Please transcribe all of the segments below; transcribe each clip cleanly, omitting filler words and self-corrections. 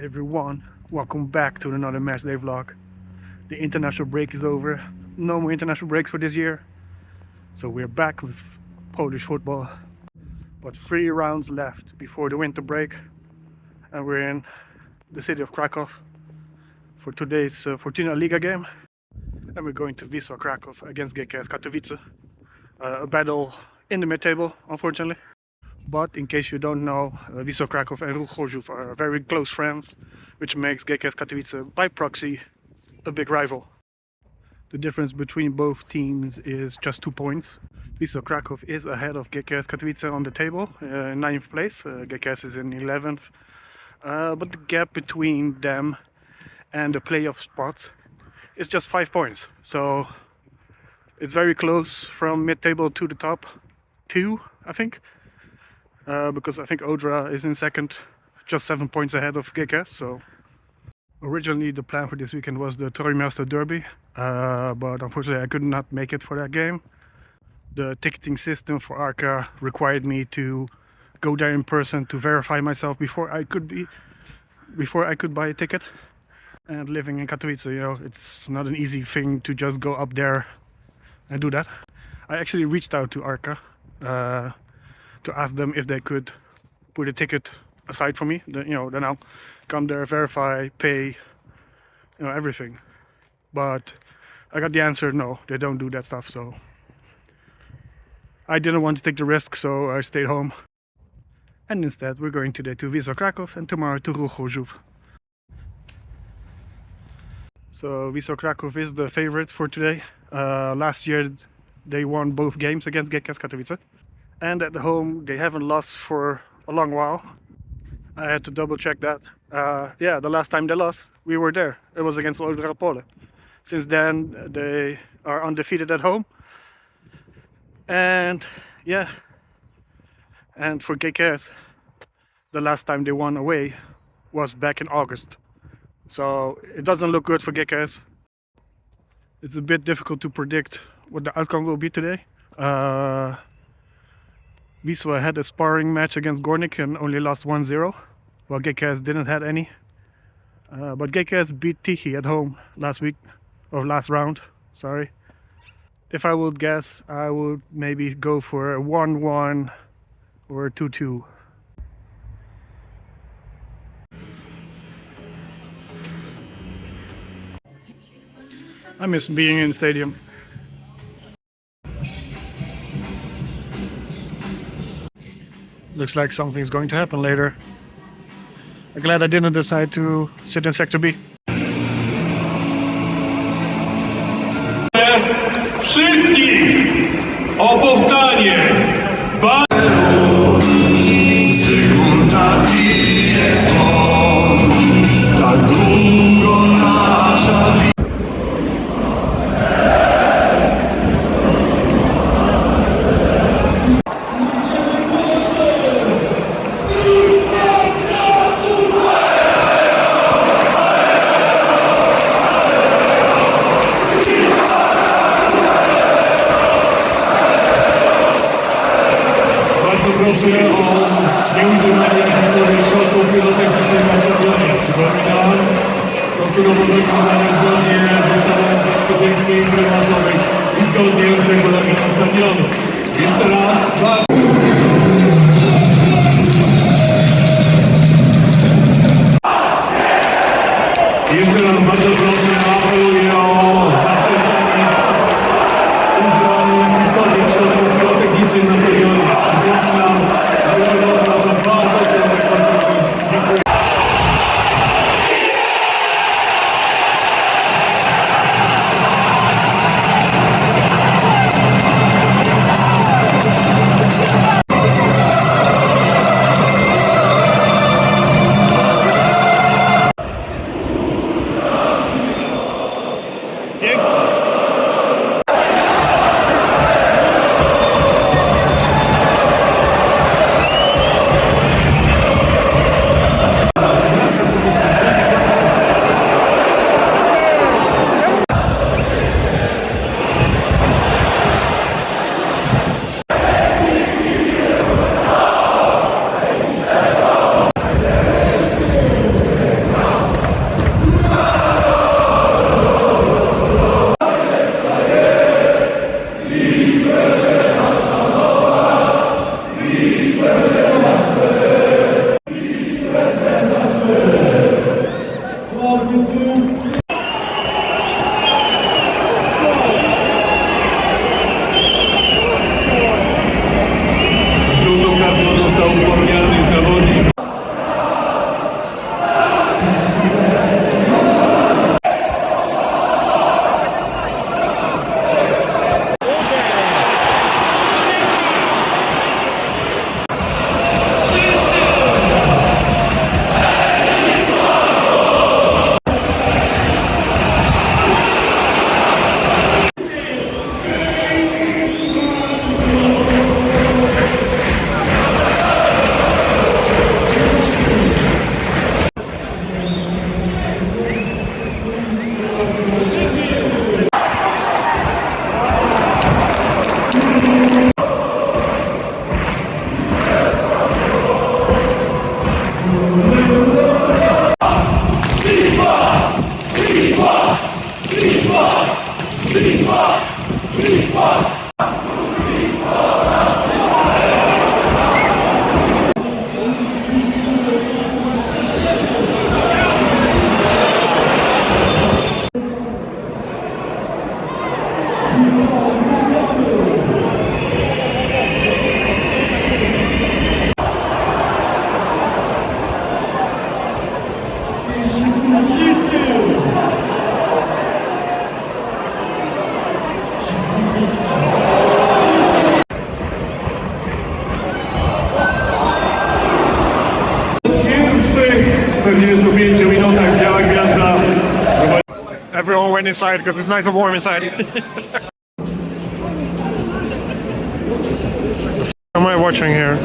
everyone, welcome back to another match day vlog. The international break is over. No more international breaks for this year. So we're back with Polish football. But 3 rounds left before the winter break. And we're in the city of Kraków for today's Fortuna Liga game. And we're going to Wisła Kraków against Gks Katowice. A battle in the mid-table, unfortunately. But in case you don't know, Wisła Kraków and Ruch are very close friends, which makes Gks Katowice by proxy a big rival. The difference between both teams is just 2 points. Wisła Kraków is ahead of Gks Katowice on the table, in 9th place. Gks is in 11th. But the gap between them and the playoff spots is just 5 points. So it's very close from mid-table to the top 2, I think. Because I think Odra is in second, just 7 points ahead of Gks. So originally the plan for this weekend was the Torymiesto Derby, but unfortunately I could not make it for that game. The ticketing system for Arca required me to go there in person to verify myself before I could buy a ticket. And living in Katowice, you know, it's not an easy thing to just go up there and do that. I actually reached out to Arca to ask them if they could put a ticket aside for me. Then I'll come there, verify, pay, everything. But I got the answer, no, they don't do that stuff. So I didn't want to take the risk, so I stayed home. And instead we're going today to Wisła Kraków and tomorrow to Ruch. So Wisła Kraków is the favorite for today. Last year they won both games against Gks Katowice. And at home they haven't lost for a long while. I had to double check that. Yeah, the last time they lost, we were there. It was against Odra. Since then they are undefeated at home. And yeah, and for Gks, the last time they won away was back in August. So it doesn't look good for Gks. It's a bit difficult to predict what the outcome will be today. Wisła had a sparring match against Gornik and only lost 1-0, while Gks didn't have any. But Gks beat Tichy at home last round, sorry. If I would guess, I would maybe go for a 1-1 or a 2-2. I miss being in the stadium. Looks like something's going to happen later. I'm glad I didn't decide to sit in Sector B. Wszystkich o powstanie! Tak długo nasza proszę o nieużywanie jakichkolwiek środków pirotechnicznych na stadionie. Przypominam, to surowo wykonywane zgodnie z ustawą o bezpieczeństwie imprez masowych i zgodnie z regulaminem stadionu. Jeszcze raz, Jeszcze raz bardzo proszę, apeluję o zaprzestanie używania jakichkolwiek środków pirotechnicznych na stadionie. Przypominam, W 45 minutach Biała Gwiazda Everyone went inside because it's nice and warm inside. What am I watching here?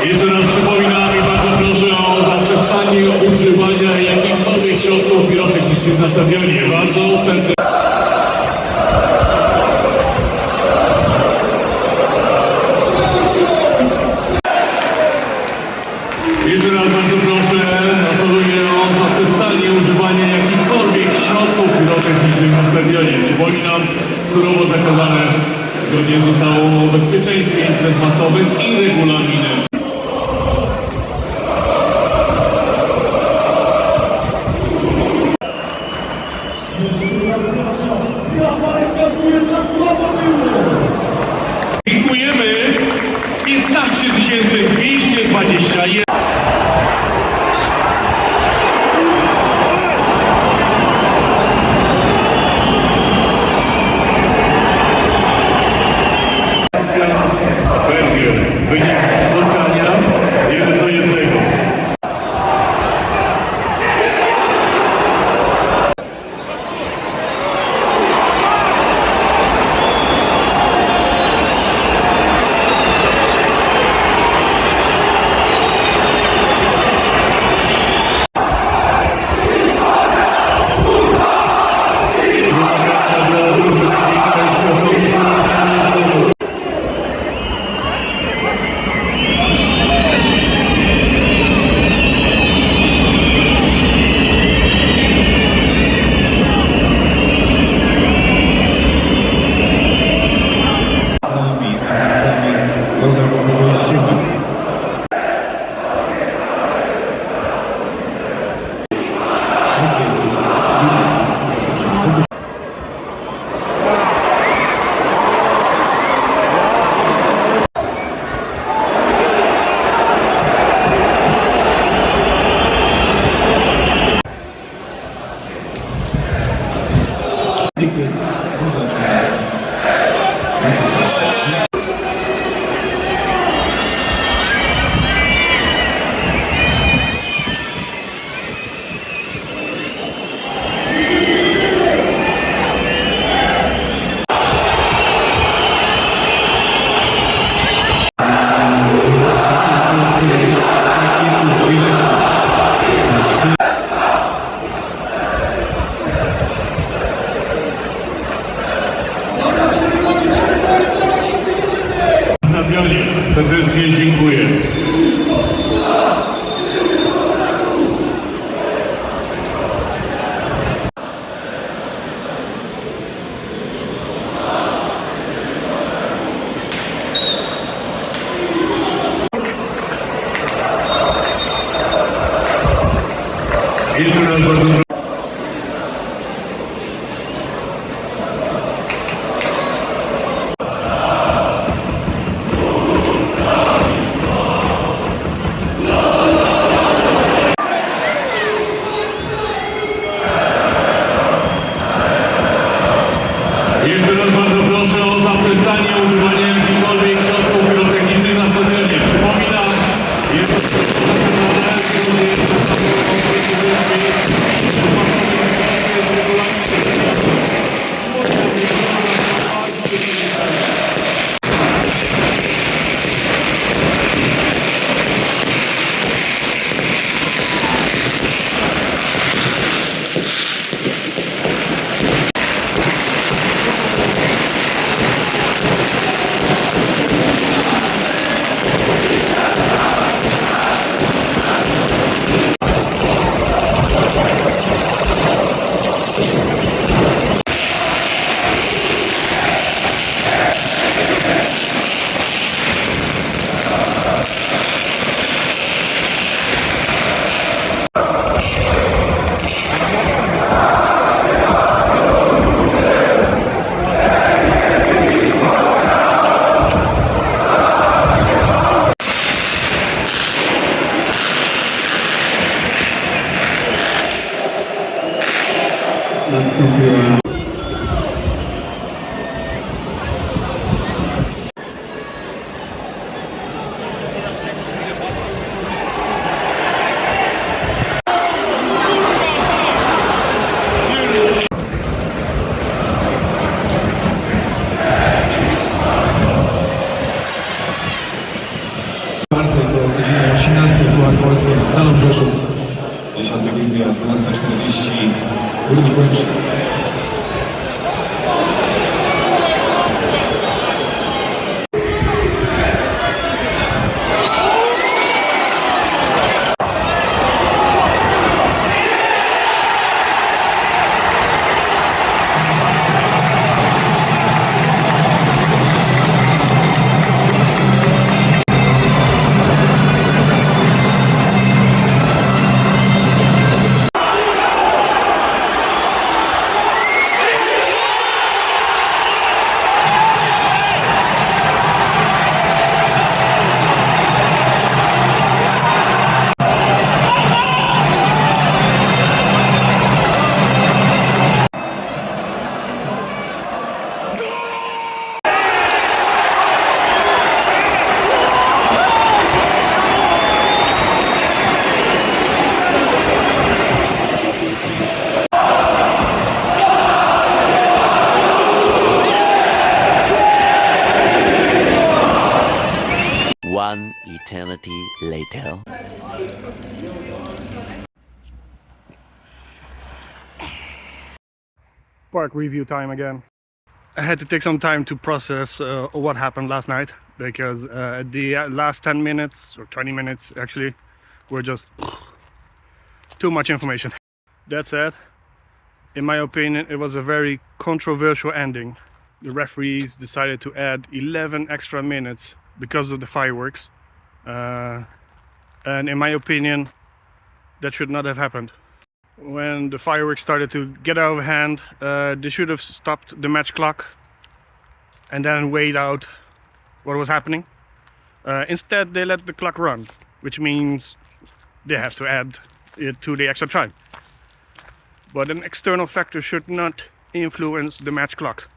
Jeszcze raz przypominam i bardzo proszę o zaprzestanie używania jakichkolwiek środków pirotechnicznych na stadionie. Bardzo serdecznie. Jeszcze raz bardzo proszę, apeluję o zaprzestanie używania jakichkolwiek środków pirotechnicznych na stadionie. Przypominam, surowo zakazane zgodnie zostało o bezpieczeństwie imprez masowych i regulaminem. Dziękujemy. 15 221. Wynik spotkania 1-1. Serdecznie dziękuję. Jeszcze raz bardzo proszę. Jeszcze raz bardzo proszę o zaprzestanie używania jakichkolwiek środków pirotechnicznych na stadionie. Przypominam, jest to zakazane zgodnie z nastąpiła. O godzinie 18 była Polska z Stalą Rzeszów. 10 grudnia 12:40 Górnik Łęczna. One eternity later. Park review time again. I had to take some time to process what happened last night because the last 10 minutes or 20 minutes actually were just too much information. That said, in my opinion, it was a very controversial ending. The referees decided to add 11 extra minutes because of the fireworks, and in my opinion, that should not have happened. When the fireworks started to get out of hand, they should have stopped the match clock and then weighed out what was happening. Instead, they let the clock run, which means they have to add it to the extra time. But an external factor should not influence the match clock.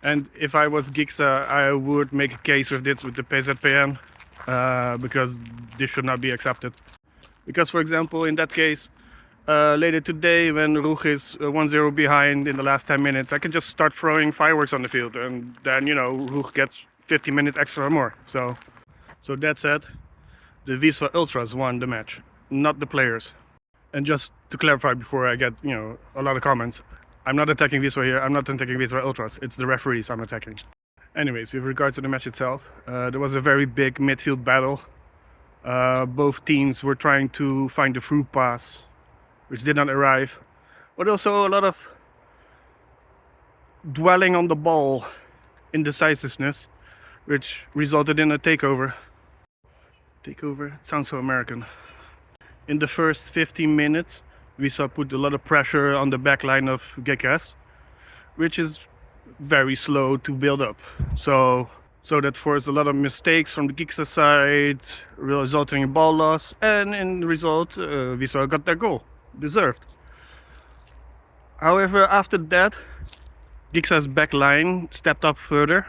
And if I was GieKSa, I would make a case with this with the PZPN, because this should not be accepted. Because, for example, in that case, later today, when Rug is 1-0 behind in the last 10 minutes, I can just start throwing fireworks on the field, and then, you know, Rug gets 50 minutes extra or more. So that said, the Wisła Ultras won the match, not the players. And just to clarify before I get, you know, a lot of comments, I'm not attacking Wisła here, I'm not attacking Wisła Ultras, it's the referees I'm attacking. Anyways, with regards to the match itself, there was a very big midfield battle. Both teams were trying to find the through pass, which did not arrive, but also a lot of dwelling on the ball, indecisiveness, which resulted in a takeover. Takeover? It sounds so American. In the first 15 minutes, Wisła put a lot of pressure on the back line of Gks, which is very slow to build up. So that forced a lot of mistakes from the GieKSa side, resulting in ball loss, and in the result, Wisła got their goal. Deserved. However, after that, GieKSa's back line stepped up further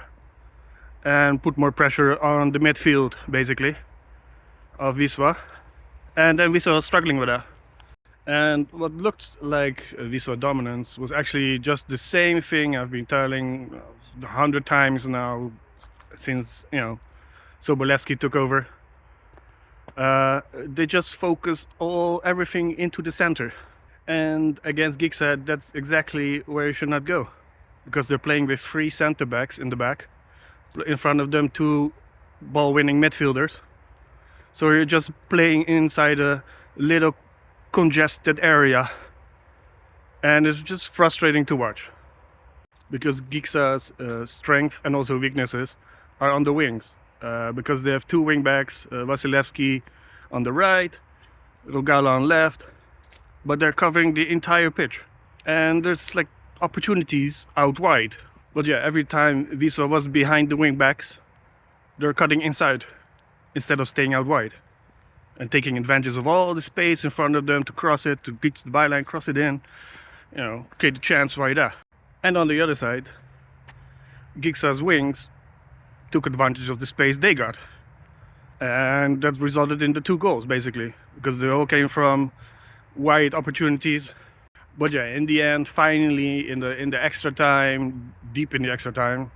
and put more pressure on the midfield, basically, of Wisła. And then Wisła was struggling with that. And what looked like Wisła dominance was actually just the same thing I've been telling 100 times now since, you know, Sobolewski took over. They just focus everything into the center. And against GieKSa, that's exactly where you should not go. Because they're playing with 3 center backs in the back. In front of them, 2 ball-winning midfielders. So you're just playing inside a little congested area, and it's just frustrating to watch because GieKSa's strength and also weaknesses are on the wings, because they have 2 wing backs, Wasilewski on the right, Rogala on left, but they're covering the entire pitch, and there's like opportunities out wide. But yeah, every time Wisła was behind the wing backs, they're cutting inside instead of staying out wide and taking advantage of all the space in front of them to cross it, to reach the byline, cross it in. you know, create a chance right there. And on the other side, GieKSa's wings took advantage of the space they got. And that resulted in the 2 goals, basically, because they all came from wide opportunities. But yeah, in the end, finally, in the extra time, deep in the extra time,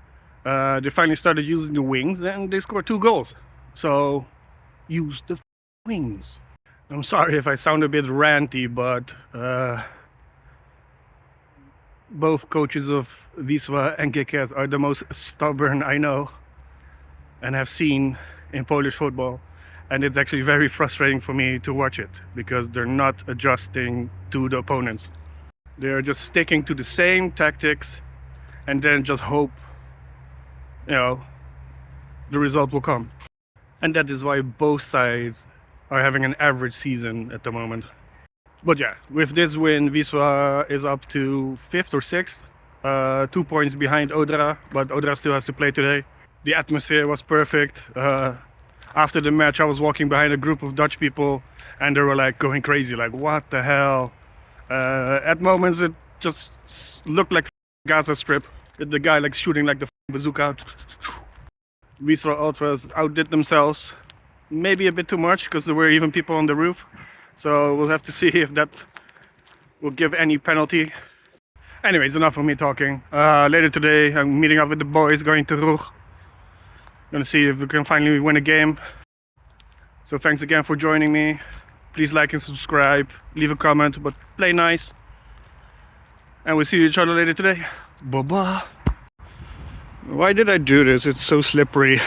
they finally started using the wings and they scored 2 goals. So, use the wings. I'm sorry if I sound a bit ranty, but both coaches of Wisła and GieKS are the most stubborn I know and have seen in Polish football, and it's actually very frustrating for me to watch it because they're not adjusting to the opponents. They're just sticking to the same tactics and then just hope, you know, the result will come. And that is why both sides are having an average season at the moment. But yeah, with this win, Wisła is up to 5th or 6th, 2 points behind Odra, but Odra still has to play today. The atmosphere was perfect. After the match, I was walking behind a group of Dutch people and they were like going crazy, like what the hell. At moments it just looked like Gaza Strip. The guy like shooting like the bazooka. Wisła Ultras outdid themselves. Maybe a bit too much because there were even people on the roof. So we'll have to see if that will give any penalty. Anyways, enough of me talking. Later today, I'm meeting up with the boys, going to Rug. Gonna see if we can finally win a game. So thanks again for joining me. Please like and subscribe, leave a comment, but play nice. And we'll see each other later today. Bye-bye. Why did I do this? It's so slippery.